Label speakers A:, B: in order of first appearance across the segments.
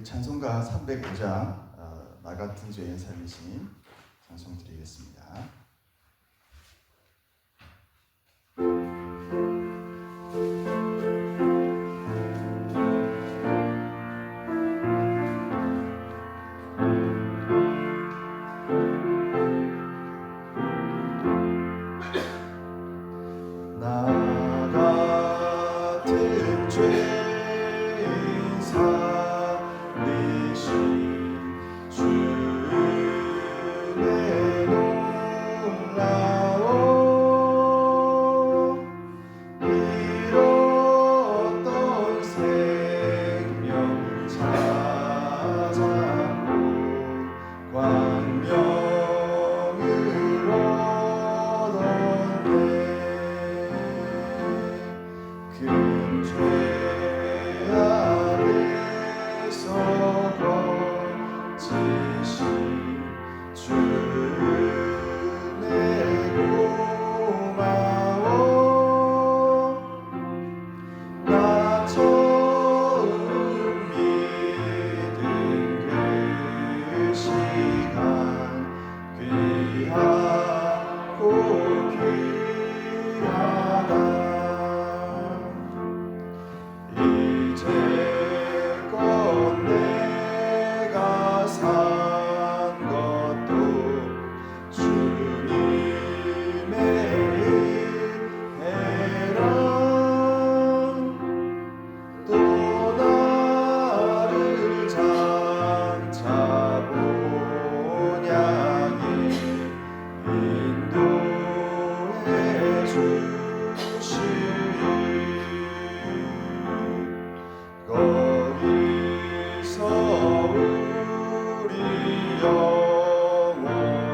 A: 우리 찬송가 305장 나 같은 죄인 살리신 찬송 드리겠습니다. 나 같은 죄인 살리신 주의 놀라워 잃었던 생명 찾아고 광명을 얻었네. 큰 죄 아래서 거치신 주 내 고마워. 나 처음 믿은 그 시간 귀하고 귀하다. 이제껏 내가 산 것도 주님의 은혜라. 또 나를 장차 본향에 인도해 주시리. 거기서 우리 영원히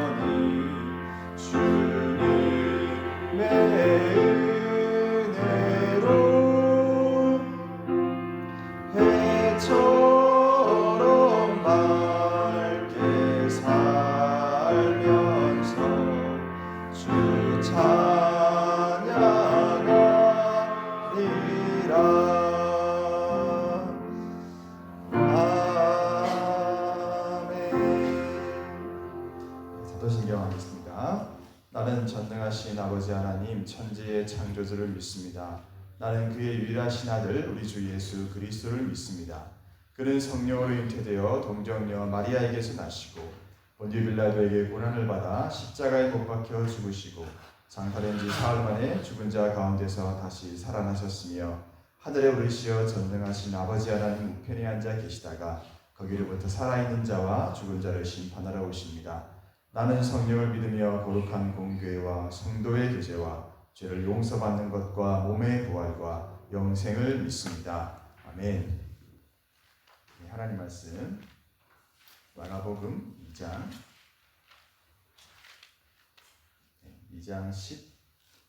A: 주님의 은혜로 해처럼 밝게 살면서 주 찬양하리라. 사도신경 하겠습니다. 나는 전능하신 아버지 하나님 천지의 창조주를 믿습니다. 나는 그의 유일하신 아들 우리 주 예수 그리스도를 믿습니다. 그는 성령으로 잉태되어 동정녀 마리아에게서 나시고 본디오 빌라도에게 고난을 받아 십자가에 못 박혀 죽으시고 장사된 지 사흘 만에 죽은 자 가운데서 다시 살아나셨으며 하늘에 오르시어 전능하신 아버지 하나님 우편에 앉아 계시다가 거기로부터 살아있는 자와 죽은 자를 심판하러 오십니다. 나는 성령을 믿으며 거룩한 공교회와 성도의 교제와 죄를 용서받는 것과 몸의 부활과 영생을 믿습니다. 아멘. 하나님 말씀 마가복음 2장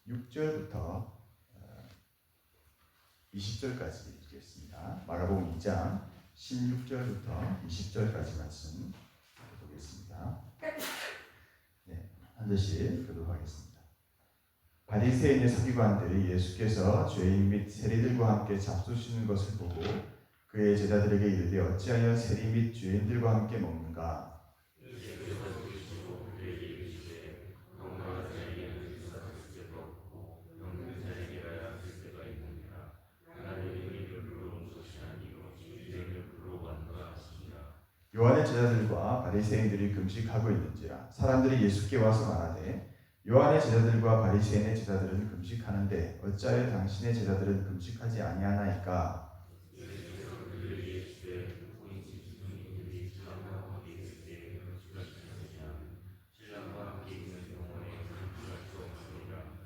A: 16절부터 20절까지 읽겠습니다. 마가복음 2장 16절부터 20절까지 말씀 보겠습니다. 한 절씩 교독 하겠습니다. 바리새인의 서기관들이 예수께서 죄인 및 세리들과 함께 잡수시는 것을 보고 그의 제자들에게 이르되 어찌하여 세리 및 죄인들과 함께 먹는가? 요한의 제자들과 바리새인들이 금식하고 있는지라 사람들이 예수께 와서 말하되 요한의 제자들과 바리새인의 제자들은 금식하는데 어찌하여 당신의 제자들은 금식하지 아니하나이까?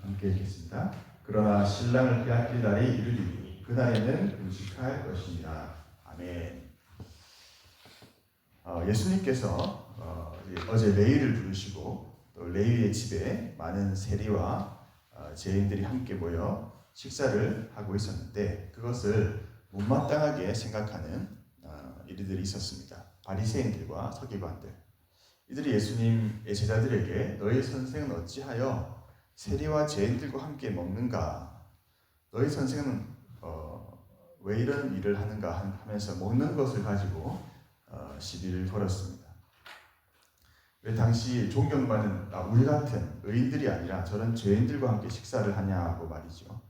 A: 함께 읽겠습니다. 그러나 신랑을 빼앗길 날이 이르리니 그날에는 금식할 것이니라. 아멘. 예수님께서 어제 레위를 부르시고 또 레위의 집에 많은 세리와 죄인들이 함께 모여 식사를 하고 있었는데 그것을 못마땅하게 생각하는 이들이 있었습니다. 바리새인들과 서기관들. 이들이 예수님의 제자들에게 너희 선생은 어찌하여 세리와 죄인들과 함께 먹는가? 너희 선생은 왜 이런 일을 하는가 하면서 먹는 것을 가지고 시비를 걸었습니다. 왜 당시 존경받는 우리 같은 의인들이 아니라 저런 죄인들과 함께 식사를 하냐고 말이죠.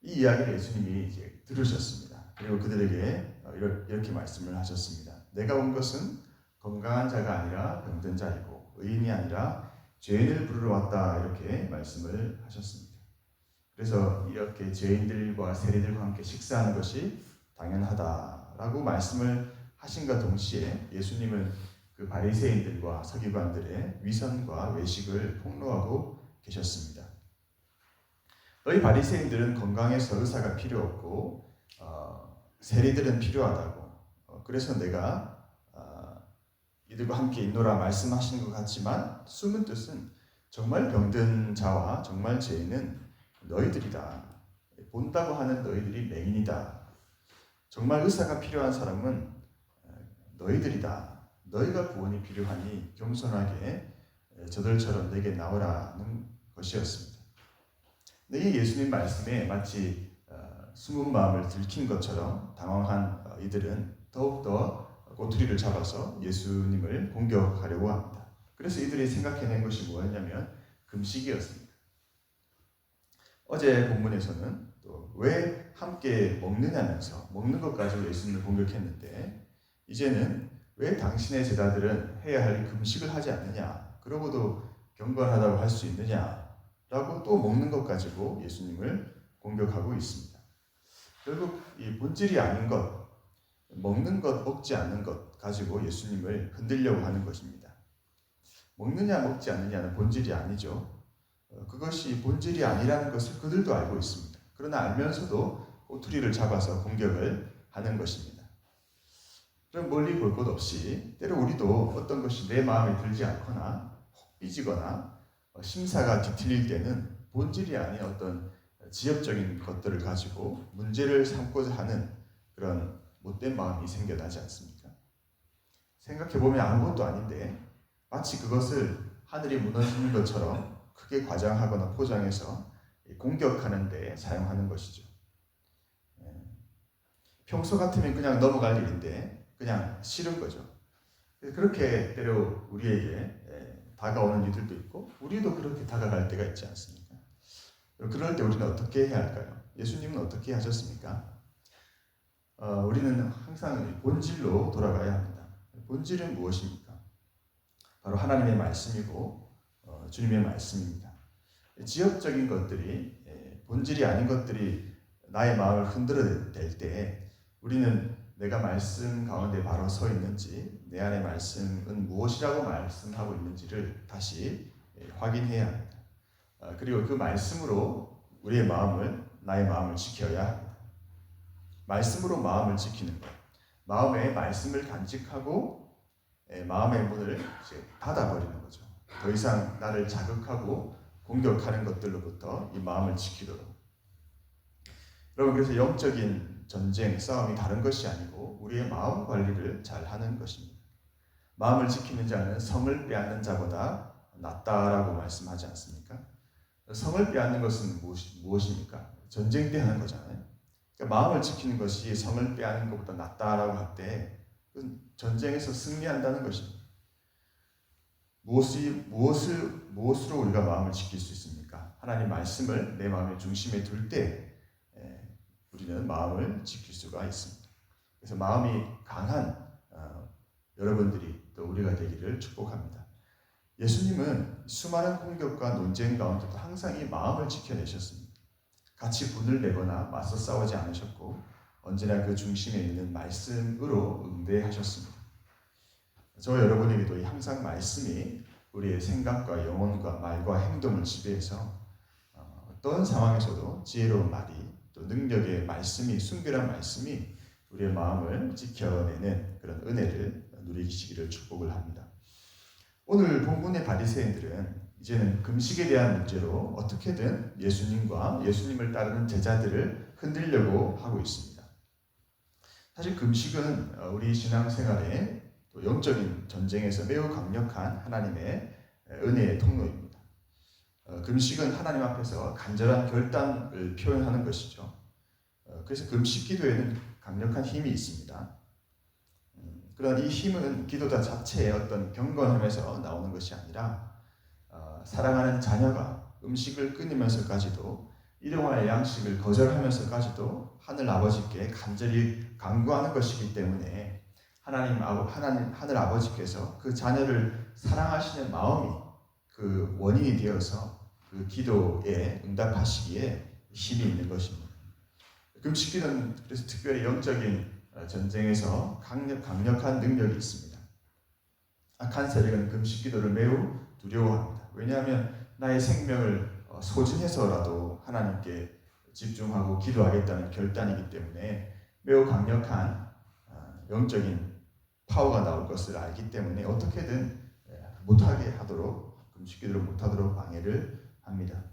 A: 이 이야기를 예수님이 이제 들으셨습니다. 그리고 그들에게 이렇게 말씀을 하셨습니다. 내가 온 것은 건강한 자가 아니라 병든 자이고 의인이 아니라 죄인을 부르러 왔다, 이렇게 말씀을 하셨습니다. 그래서 이렇게 죄인들과 세리들과 함께 식사하는 것이 당연하다라고 말씀을 하신과 동시에 예수님은 그 바리새인들과 서기관들의 위선과 외식을 폭로하고 계셨습니다. 너희 바리새인들은 건강해서 의사가 필요 없고 세리들은 필요하다고, 그래서 내가 이들과 함께 있노라 말씀하신 것 같지만 숨은 뜻은 정말 병든 자와 정말 죄인은 너희들이다. 본다고 하는 너희들이 맹인이다. 정말 의사가 필요한 사람은 너희들이다. 너희가 구원이 필요하니 겸손하게 저들처럼 내게 나오라는 것이었습니다. 이 예수님 말씀에 마치 숨은 마음을 들킨 것처럼 당황한 이들은 더욱더 꼬투리를 잡아서 예수님을 공격하려고 합니다. 그래서 이들이 생각해낸 것이 뭐였냐면 금식이었습니다. 어제 본문에서는 또 왜 함께 먹느냐면서 먹는 것 가지고 예수님을 공격했는데, 이제는 왜 당신의 제자들은 해야 할 금식을 하지 않느냐, 그러고도 경건하다고 할 수 있느냐라고 또 먹는 것 가지고 예수님을 공격하고 있습니다. 결국 이 본질이 아닌 것, 먹는 것, 먹지 않는 것 가지고 예수님을 흔들려고 하는 것입니다. 먹느냐 먹지 않느냐는 본질이 아니죠. 그것이 본질이 아니라는 것을 그들도 알고 있습니다. 그러나 알면서도 꼬투리를 잡아서 공격을 하는 것입니다. 그럼 멀리 볼 것 없이 때로 우리도 어떤 것이 내 마음에 들지 않거나 혹 삐지거나 심사가 뒤틀릴 때는 본질이 아닌 어떤 지엽적인 것들을 가지고 문제를 삼고자 하는 그런 못된 마음이 생겨나지 않습니까? 생각해보면 아무것도 아닌데 마치 그것을 하늘이 무너지는 것처럼 크게 과장하거나 포장해서 공격하는 데 사용하는 것이죠. 평소 같으면 그냥 넘어갈 일인데 그냥 싫은 거죠. 그렇게 때로 우리에게 다가오는 이들도 있고 우리도 그렇게 다가갈 때가 있지 않습니까? 그럴 때 우리는 어떻게 해야 할까요? 예수님은 어떻게 하셨습니까? 우리는 항상 본질로 돌아가야 합니다. 본질은 무엇입니까? 바로 하나님의 말씀이고 주님의 말씀입니다. 지역적인 것들이, 본질이 아닌 것들이 나의 마음을 흔들어댈 때 우리는 내가 말씀 가운데 바로 서 있는지, 내 안의 말씀은 무엇이라고 말씀하고 있는지를 다시 확인해야 합니다. 그리고 그 말씀으로 우리의 마음을, 나의 마음을 지켜야 합니다. 말씀으로 마음을 지키는 것, 마음의 말씀을 간직하고 마음의 문을 이제 닫아버리는 거죠. 더 이상 나를 자극하고 공격하는 것들로부터 이 마음을 지키도록. 여러분, 그래서 영적인 전쟁, 싸움이 다른 것이 아니고 우리의 마음 관리를 잘 하는 것입니다. 마음을 지키는 자는 성을 빼앗는 자보다 낫다라고 말씀하지 않습니까? 성을 빼앗는 것은 무엇입니까? 전쟁 때 하는 거잖아요. 그러니까 마음을 지키는 것이 성을 빼앗는 것보다 낫다라고 할 때 전쟁에서 승리한다는 것입니다. 무엇으로 우리가 마음을 지킬 수 있습니까? 하나님 말씀을 내 마음의 중심에 둘 때 우리는 마음을 지킬 수가 있습니다. 그래서 마음이 강한 여러분들이 또 우리가 되기를 축복합니다. 예수님은 수많은 공격과 논쟁 가운데도 항상 이 마음을 지켜내셨습니다. 같이 분을 내거나 맞서 싸우지 않으셨고 언제나 그 중심에 있는 말씀으로 응대하셨습니다. 저와 여러분에게도 항상 말씀이 우리의 생각과 영혼과 말과 행동을 지배해서 어떤 상황에서도 지혜로운 말이, 또 능력의 말씀이, 순결한 말씀이 우리의 마음을 지켜내는 그런 은혜를 누리시기를 축복을 합니다. 오늘 본문의 바리새인들은 이제는 금식에 대한 문제로 어떻게든 예수님과 예수님을 따르는 제자들을 흔들려고 하고 있습니다. 사실 금식은 우리 신앙생활에 또 영적인 전쟁에서 매우 강력한 하나님의 은혜의 통로입니다. 금식은 하나님 앞에서 간절한 결단을 표현하는 것이죠. 그래서 금식 기도에는 강력한 힘이 있습니다. 그러나 이 힘은 기도 자체의 어떤 경건함에서 나오는 것이 아니라 사랑하는 자녀가 음식을 끊으면서까지도 일용할 양식을 거절하면서까지도 하늘 아버지께 간절히 간구하는 것이기 때문에 하늘 아버지께서 그 자녀를 사랑하시는 마음이 그 원인이 되어서 그 기도에 응답하시기에 힘이 있는 것입니다. 금식기도는 그래서 특별히 영적인 전쟁에서 강력한 능력이 있습니다. 악한 세력은 금식기도를 매우 두려워합니다. 왜냐하면 나의 생명을 소진해서라도 하나님께 집중하고 기도하겠다는 결단이기 때문에 매우 강력한 영적인 파워가 나올 것을 알기 때문에 어떻게든 못하게 하도록 금식기도를 못하도록 방해를 합니다.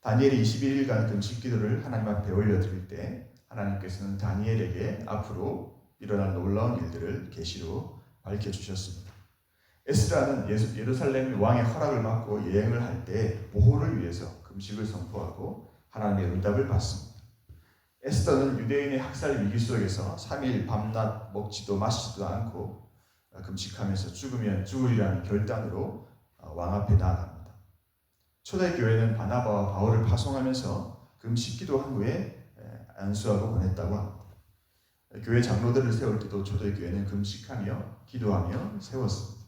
A: 다니엘이 21일간 금식기도를 하나님 앞에 올려드릴 때 하나님께서는 다니엘에게 앞으로 일어날 놀라운 일들을 계시로 밝혀주셨습니다. 에스라는 예루살렘 왕의 허락을 받고 여행을 할 때 보호를 위해서 금식을 선포하고 하나님의 응답을 받습니다. 에스더는 유대인의 학살 위기 속에서 3일 밤낮 먹지도 마시지도 않고 금식하면서 죽으면 죽으리라는 결단으로 왕 앞에 나아갑니다. 초대교회는 바나바와 바울을 파송하면서 금식기도한 후에 안수하고 보냈다고 합니다. 교회 장로들을 세울 때도 초대교회는 금식하며 기도하며 세웠습니다.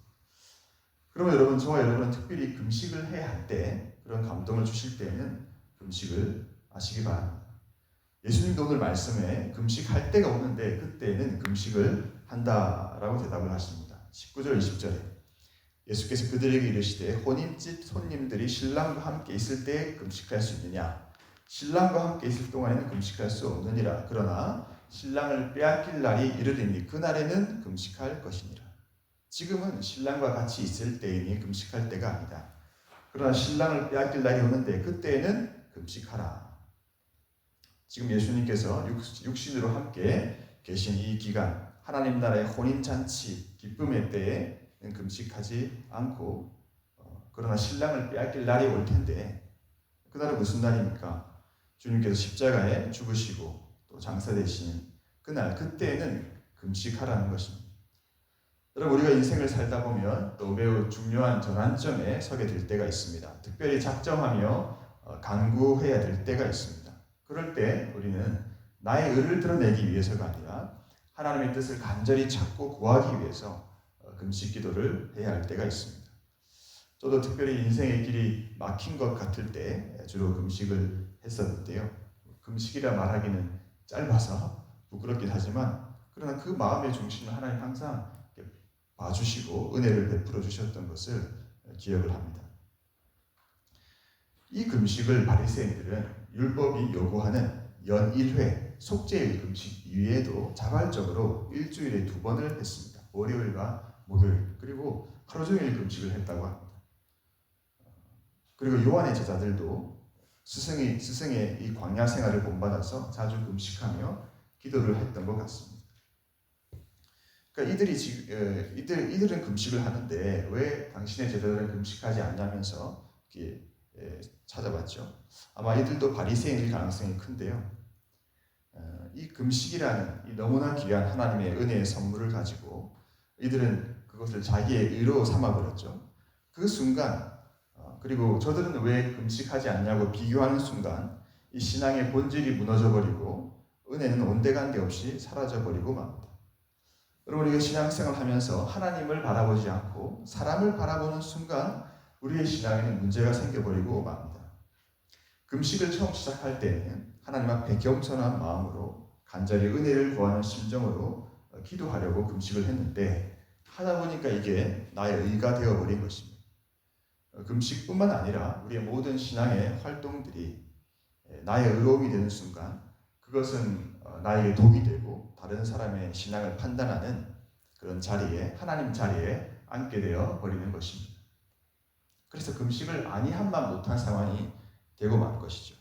A: 그러면 여러분, 저와 여러분은 특별히 금식을 해야 할 때, 그런 감동을 주실 때에는 금식을 하시기 바랍니다. 예수님도 오늘 말씀에 금식할 때가 오는데 그때는 금식을 한다라고 대답을 하십니다. 19절 20절에 예수께서 그들에게 이르시되 혼인집 손님들이 신랑과 함께 있을 때 금식할 수 있느냐? 신랑과 함께 있을 동안에는 금식할 수 없느니라. 그러나 신랑을 빼앗길 날이 이르리니 그날에는 금식할 것이니라. 지금은 신랑과 같이 있을 때이니 금식할 때가 아니다. 그러나 신랑을 빼앗길 날이 오는데 그때에는 금식하라. 지금 예수님께서 육신으로 함께 계신 이 기간, 하나님 나라의 혼인잔치, 기쁨의 때에는 금식하지 않고 그러나 신랑을 빼앗길 날이 올 텐데 그날은 무슨 날입니까? 주님께서 십자가에 죽으시고 또 장사되시는 그날, 그때에는 금식하라는 것입니다. 여러분, 우리가 인생을 살다 보면 또 매우 중요한 전환점에 서게 될 때가 있습니다. 특별히 작정하며 간구해야 될 때가 있습니다. 그럴 때 우리는 나의 의를 드러내기 위해서가 아니라 하나님의 뜻을 간절히 찾고 구하기 위해서 금식 기도를 해야 할 때가 있습니다. 저도 특별히 인생의 길이 막힌 것 같을 때 주로 금식을 했었는데요. 금식이라 말하기는 짧아서 부끄럽긴 하지만 그러나 그 마음의 중심을 하나님 항상 봐주시고 은혜를 베풀어 주셨던 것을 기억을 합니다. 이 금식을 바리새인들은 율법이 요구하는 연 1회 속죄일 금식 이외에도 자발적으로 일주일에 2번을 했습니다. 월요일과 목요일, 그리고 하루 종일 금식을 했다고 합니다. 그리고 요한의 제자들도 스승의 이 광야 생활을 본받아서 자주 금식하며 기도를 했던 것 같습니다. 그러니까 이들은 금식을 하는데 왜 당신의 제자들은 금식하지 않냐면서 찾아봤죠. 아마 이들도 바리새인일 가능성이 큰데요. 이 금식이라는 이 너무나 귀한 하나님의 은혜의 선물을 가지고 이들은 그것을 자기의 의로 삼아버렸죠. 그 순간 그리고 저들은 왜 금식하지 않냐고 비교하는 순간 이 신앙의 본질이 무너져버리고 은혜는 온데간데 없이 사라져버리고 맙니다. 여러분, 우리가 신앙생활을 하면서 하나님을 바라보지 않고 사람을 바라보는 순간 우리의 신앙에는 문제가 생겨버리고 맙니다. 금식을 처음 시작할 때는 하나님 앞에 겸손한 마음으로 간절히 은혜를 구하는 심정으로 기도하려고 금식을 했는데 하다 보니까 이게 나의 의가 되어버린 것입니다. 금식뿐만 아니라 우리의 모든 신앙의 활동들이 나의 의로움이 되는 순간 그것은 나에게 독이 되고 다른 사람의 신앙을 판단하는 그런 자리에, 하나님 자리에 앉게 되어 버리는 것입니다. 그래서 금식을 아니한만 못한 상황이 되고 만 것이죠.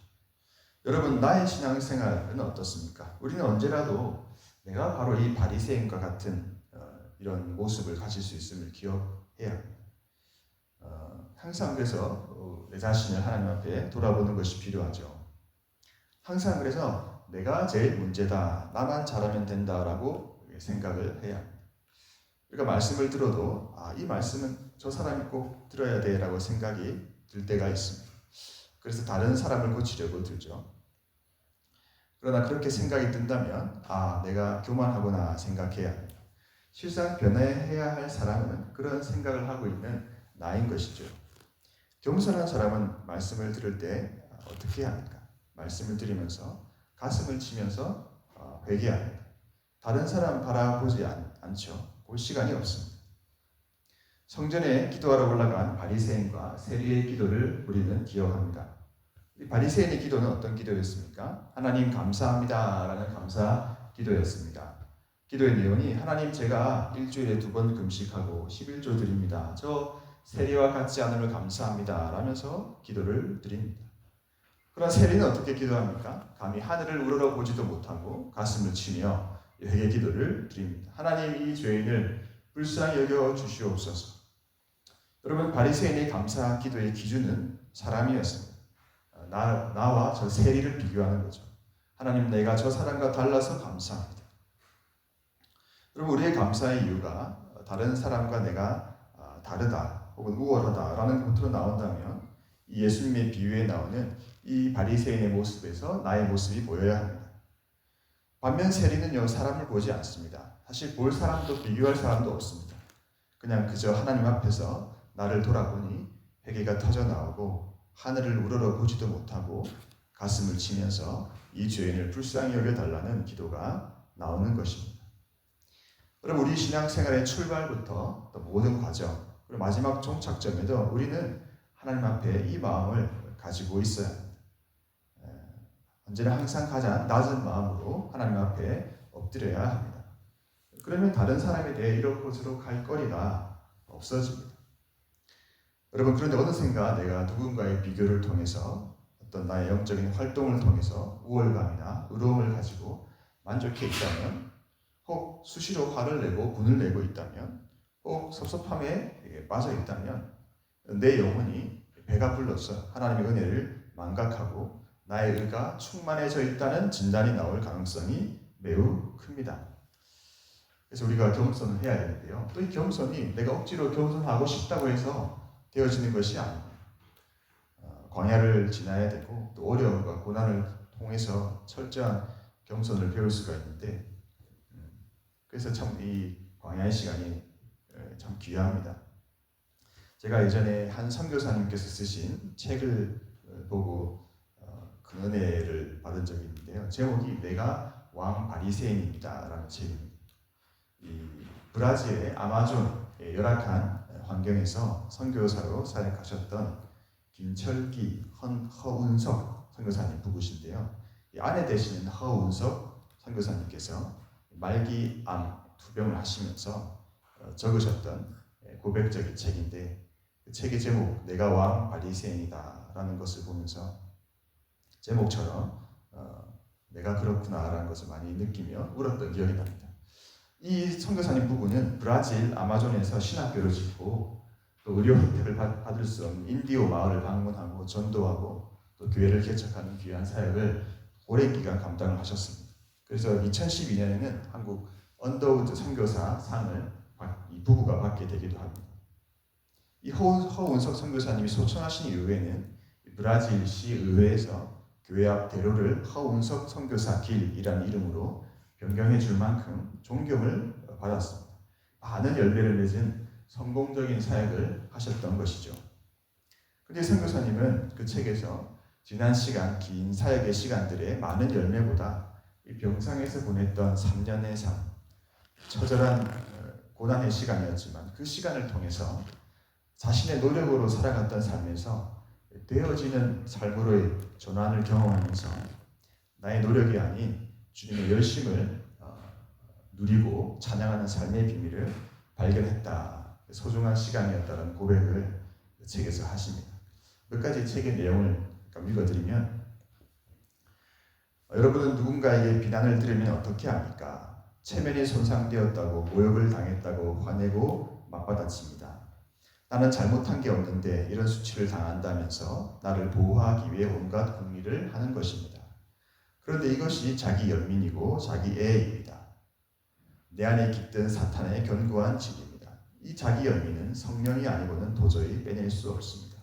A: 여러분, 나의 신앙생활은 어떻습니까? 우리는 언제라도 내가 바로 이 바리새인과 같은 이런 모습을 가질 수 있음을 기억해야 합니다. 항상 그래서 내 자신을 하나님 앞에 돌아보는 것이 필요하죠. 항상 그래서 내가 제일 문제다, 나만 잘하면 된다라고 생각을 해야 합니다. 우리가 말씀을 들어도 이 말씀은 저 사람이 꼭 들어야 돼라고 생각이 들 때가 있습니다. 그래서 다른 사람을 고치려고 들죠. 그러나 그렇게 생각이 든다면 내가 교만하구나 생각해야 합니다. 실상 변해야 할 사람은 그런 생각을 하고 있는 나인 것이죠. 겸손한 사람은 말씀을 들을 때 어떻게 해야 합니까? 말씀을 들으면서 가슴을 치면서 회개합니다. 다른 사람 바라보지 않죠. 볼 시간이 없습니다. 성전에 기도하러 올라간 바리새인과 세리의 기도를 우리는 기억합니다. 이 바리새인의 기도는 어떤 기도였습니까? 하나님 감사합니다 라는 감사 기도였습니다. 기도의 내용이 하나님 제가 일주일에 2번 금식하고 11조 드립니다. 저 세리와 같지 않음을 감사합니다 라면서 기도를 드립니다. 그러나 세리는 어떻게 기도합니까? 감히 하늘을 우러러보지도 못하고 가슴을 치며 회개 기도를 드립니다. 하나님 이 죄인을 불쌍히 여겨 주시옵소서. 여러분 바리새인의 감사 기도의 기준은 사람이었습니다. 나와 저 세리를 비교하는 거죠. 하나님 내가 저 사람과 달라서 감사합니다. 여러분 우리의 감사의 이유가 다른 사람과 내가 다르다 혹은 우월하다라는 것으로 나온다면 이 예수님의 비유에 나오는 이 바리새인의 모습에서 나의 모습이 보여야 합니다. 반면 세리는요 사람을 보지 않습니다. 사실 볼 사람도 비교할 사람도 없습니다. 그냥 그저 하나님 앞에서 나를 돌아보니 회개가 터져 나오고 하늘을 우러러보지도 못하고 가슴을 치면서 이 죄인을 불쌍히 여겨달라는 기도가 나오는 것입니다. 여러분 우리 신앙생활의 출발부터 또 모든 과정 그리고 마지막 종착점에도 우리는 하나님 앞에 이 마음을 가지고 있어야 합니다. 언제나 항상 가장 낮은 마음으로 하나님 앞에 엎드려야 합니다. 그러면 다른 사람에 대해 이렇고 저렇고 할 거리가 없어집니다. 여러분 그런데 어느샌가 내가 누군가의 비교를 통해서 어떤 나의 영적인 활동을 통해서 우월감이나 의로움을 가지고 만족해 있다면 혹 수시로 화를 내고 분을 내고 있다면 혹 섭섭함에 빠져 있다면 내 영혼이 배가 불러서 하나님의 은혜를 망각하고 나의 의가 충만해져 있다는 진단이 나올 가능성이 매우 큽니다. 그래서 우리가 겸손을 해야 되는데요. 또 이 겸손이 내가 억지로 겸손하고 싶다고 해서 되어지는 것이 아닙니다. 광야를 지나야 되고 또 어려움과 고난을 통해서 철저한 겸손을 배울 수가 있는데 그래서 참 이 광야의 시간이 참 귀합니다. 제가 예전에 한 선교사님께서 쓰신 책을 보고 그 은혜를 받은 적이 있는데요. 제목이 내가 왕 바리새인입니다 라는 책입니다. 이 브라질의 아마존의 열악한 환경에서 선교사로 사역하셨던 김철기, 허운석 선교사님 부부신데요. 이 아내 되시는 허운석 선교사님께서 말기암 투병을 하시면서 적으셨던 고백적인 책인데 그 책의 제목 내가 왕 바리새인이다 라는 것을 보면서 제목처럼 내가 그렇구나 라는 것을 많이 느끼며 울었던 기억이 납니다. 이 선교사님 부부는 브라질 아마존에서 신학교를 짓고 또 의료 혜택을 받을 수 없는 인디오 마을을 방문하고 전도하고 또 교회를 개척하는 귀한 사역을 오랜 기간 감당을 하셨습니다. 그래서 2012년에는 한국 언더우드 선교사 상을 이 부부가 받게 되기도 합니다. 이 허운석 선교사님이 소천하신 이후에는 브라질시 의회에서 교회 앞 대로를 허운석 선교사 길이라는 이름으로 변경해 줄 만큼 존경을 받았습니다. 많은 열매를 맺은 성공적인 사역을 하셨던 것이죠. 그런데 선교사님은 그 책에서 지난 시간, 긴 사역의 시간들의 많은 열매보다 이 병상에서 보냈던 3년의 삶, 처절한 고난의 시간이었지만 그 시간을 통해서 자신의 노력으로 살아갔던 삶에서 되어지는 삶으로의 전환을 경험하면서 나의 노력이 아닌 주님의 열심을 누리고 찬양하는 삶의 비밀을 발견했다. 소중한 시간이었다는 고백을 책에서 하십니다. 몇 가지 책의 내용을 읽어드리면 여러분은 누군가에게 비난을 들으면 어떻게 합니까? 체면이 손상되었다고 모욕을 당했다고 화내고 맞받아칩니다. 나는 잘못한 게 없는데 이런 수치를 당한다면서 나를 보호하기 위해 온갖 궁리를 하는 것입니다. 그런데 이것이 자기 연민이고 자기 애입니다. 내 안에 깃든 사탄의 견고한 진입니다. 이 자기 열미는 성령이 아니고는 도저히 빼낼 수 없습니다.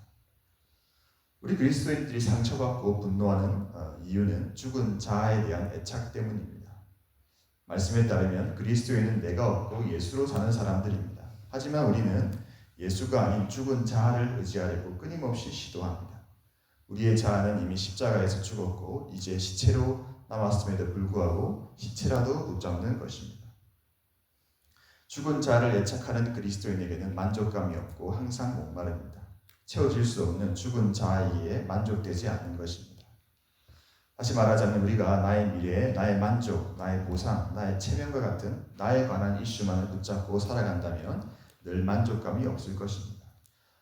A: 우리 그리스도인들이 상처받고 분노하는 이유는 죽은 자아에 대한 애착 때문입니다. 말씀에 따르면 그리스도인은 내가 없고 예수로 사는 사람들입니다. 하지만 우리는 예수가 아닌 죽은 자아를 의지하려고 끊임없이 시도합니다. 우리의 자아는 이미 십자가에서 죽었고 이제 시체로 남았음에도 불구하고 시체라도 붙잡는 것입니다. 죽은 자아를 애착하는 그리스도인에게는 만족감이 없고 항상 목마릅니다. 채워질 수 없는 죽은 자아에 만족되지 않는 것입니다. 다시 말하자면 우리가 나의 미래, 나의 만족, 나의 보상, 나의 체면과 같은 나에 관한 이슈만을 붙잡고 살아간다면 늘 만족감이 없을 것입니다.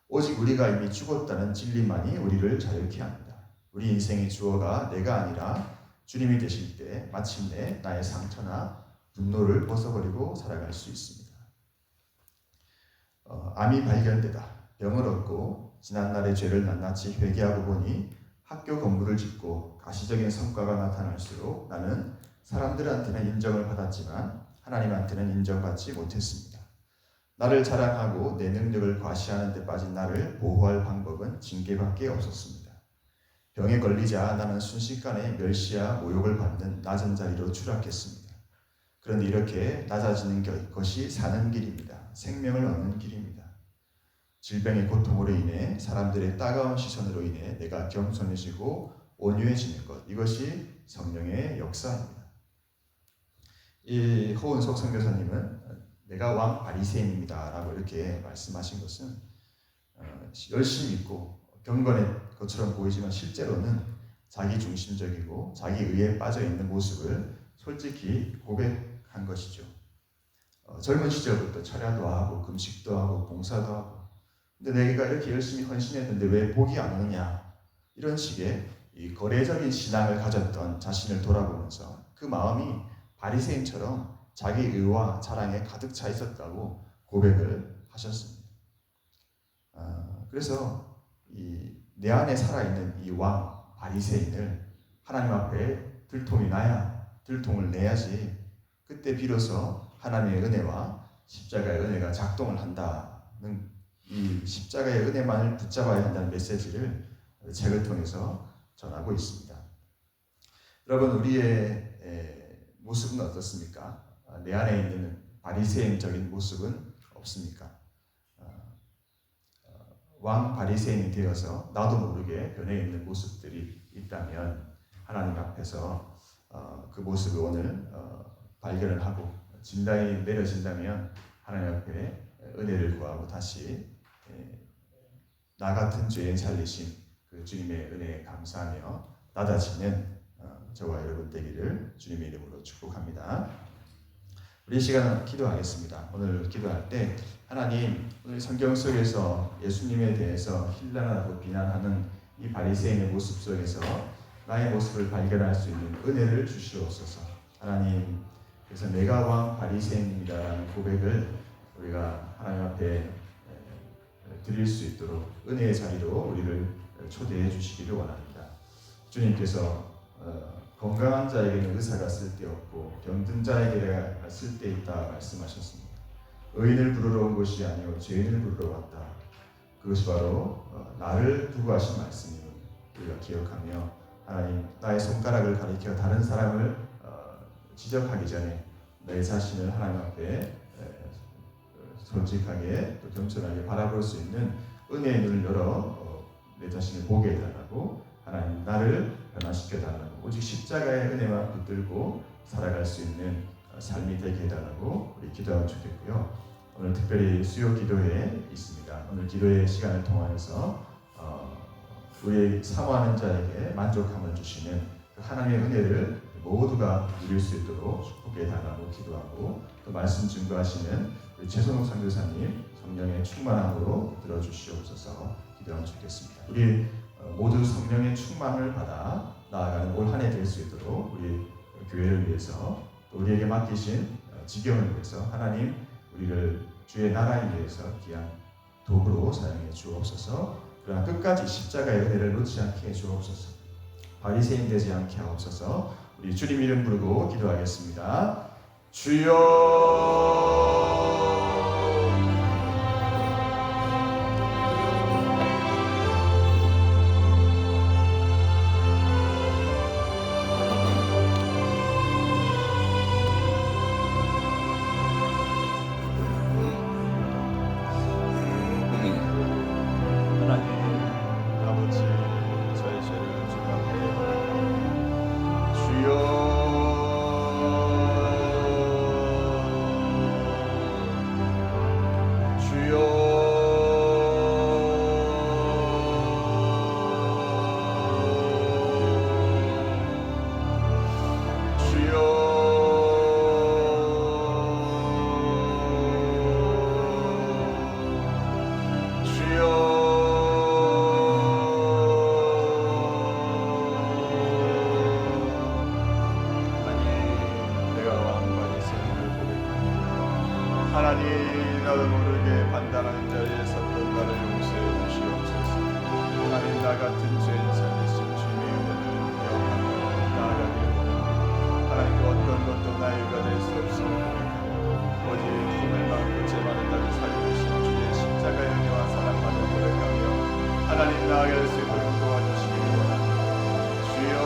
A: 오직 우리가 이미 죽었다는 진리만이 우리를 자유케 합니다. 우리 인생의 주어가 내가 아니라 주님이 되실 때 마침내 나의 상처나 분노를 벗어버리고 살아갈 수 있습니다. 암이 발견되다, 병을 얻고 지난날의 죄를 낱낱이 회개하고 보니 학교 건물을 짓고 가시적인 성과가 나타날수록 나는 사람들한테는 인정을 받았지만 하나님한테는 인정받지 못했습니다. 나를 자랑하고 내 능력을 과시하는 데 빠진 나를 보호할 방법은 징계밖에 없었습니다. 병에 걸리자 나는 순식간에 멸시와 모욕을 받는 낮은 자리로 추락했습니다. 그런데 이렇게 낮아지는 것이 사는 길입니다. 생명을 얻는 길입니다. 질병의 고통으로 인해 사람들의 따가운 시선으로 인해 내가 겸손해지고 온유해지는 것, 이것이 성령의 역사입니다. 이 호은석 선교사님은 내가 왕 바리새인입니다 라고 이렇게 말씀하신 것은 열심히 있고 경건의 것처럼 보이지만 실제로는 자기 중심적이고 자기 의에 빠져 있는 모습을 솔직히 고백한 것이죠. 젊은 시절부터 철야도 하고 금식도 하고 봉사도 하고, 근데 내가 이렇게 열심히 헌신했는데 왜 복이 안 오느냐, 이런 식의 이 거래적인 신앙을 가졌던 자신을 돌아보면서 그 마음이 바리새인처럼 자기 의와 자랑에 가득 차 있었다고 고백을 하셨습니다. 그래서 내 안에 살아있는 이 왕 바리새인을 하나님 앞에 들통을 내야지, 그때 비로소 하나님의 은혜와 십자가의 은혜가 작동을 한다는, 이 십자가의 은혜만을 붙잡아야 한다는 메시지를 책을 통해서 전하고 있습니다. 여러분, 우리의 모습은 어떻습니까? 내 안에 있는 바리새인적인 모습은 없습니까? 왕 바리새인이 되어서 나도 모르게 변해 있는 모습들이 있다면 하나님 앞에서 그 모습을 오늘 발견을 하고 진단이 내려진다면 하나님 앞에 은혜를 구하고 다시 나 같은 죄인 살리신 그 주님의 은혜에 감사하며 낮아지는 저와 여러분 되기를 주님의 이름으로 축복합니다. 우리 시간은 기도하겠습니다. 오늘 기도할 때 하나님, 오늘 성경 속에서 예수님에 대해서 힐난하고 비난하는 이 바리새인의 모습 속에서 나의 모습을 발견할 수 있는 은혜를 주시옵소서. 하나님, 그래서 내가 왕 바리새인입니다라는 고백을 우리가 하나님 앞에 드릴 수 있도록 은혜의 자리로 우리를 초대해 주시기를 원합니다. 주님께서 건강한 자에게는 의사가 쓸데없고 병든 자에게 쓸데있다 말씀하셨습니다. 의인을 부르러 온 것이 아니요 죄인을 부르러 왔다. 그것이 바로 나를 두고 하신 말씀임을 우리가 기억하며, 하나님, 나의 손가락을 가리켜 다른 사람을 지적하기 전에 내 자신을 하나님 앞에 솔직하게 또 겸손하게 바라볼 수 있는 은혜의 눈을 열어 내 자신을 보게 해달라고, 하나님 나를 변화시켜 달라고, 오직 십자가의 은혜만 붙들고 살아갈 수 있는 삶이 되게 해달라고 우리 기도하면 좋겠고요. 오늘 특별히 수요 기도회에 있습니다. 오늘 기도회 시간을 통하여서 우리 사모하는 자에게 만족함을 주시는 그 하나님의 은혜를 모두가 누릴 수 있도록 축복해 달라고 기도하고, 또 말씀 증거하시는 우리 최선옥 선교사님 성령의 충만함으로 들어주시옵소서 기도하면 좋겠습니다. 우리 모두 성령의 충만을 받아 나아가는 올 한 해 될 수 있도록 우리 교회를 위해서, 또 우리에게 맡기신 지경을 위해서 하나님 우리를 주의 나라를 위해서 귀한 도구로 사용해 주옵소서. 그러나 끝까지 십자가의 은혜를 놓지 않게 해 주옵소서. 바리새인 되지 않게 하옵소서. 우리 주님 이름 부르고 기도하겠습니다. 주여 모르게 판단하는 자리에 섰던 나를 용서해 주시옵소서. 하나님, 나 같은 죄인 살리신 주님의 은혜를 기억하며 나아가기를 원합니다. 하나님, 그 어떤 것도 나의 의가 될 수 없음을 고백하며 오직 힘을 받고 죄 많은 자를 살리신 주의 십자가의 은혜와 사랑만을 고백하며 하나님 나아갈 수 있도록 도와주시기를 원합니다. 주여,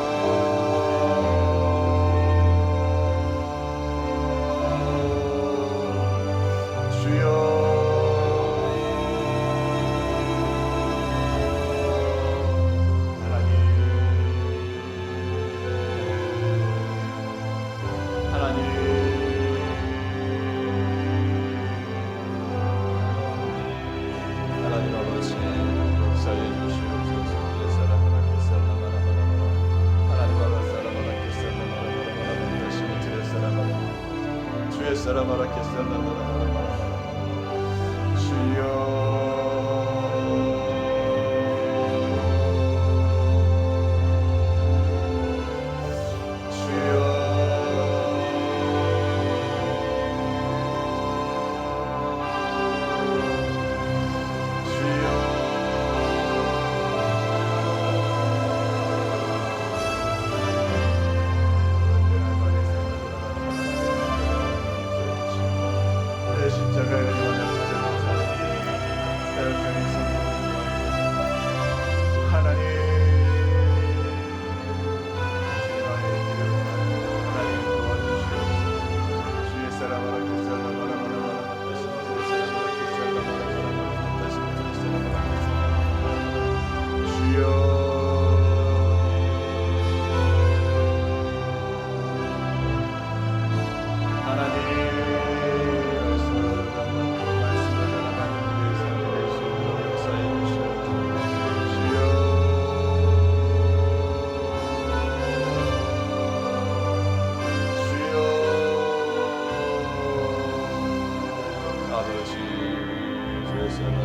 B: 아버지, 주의 선을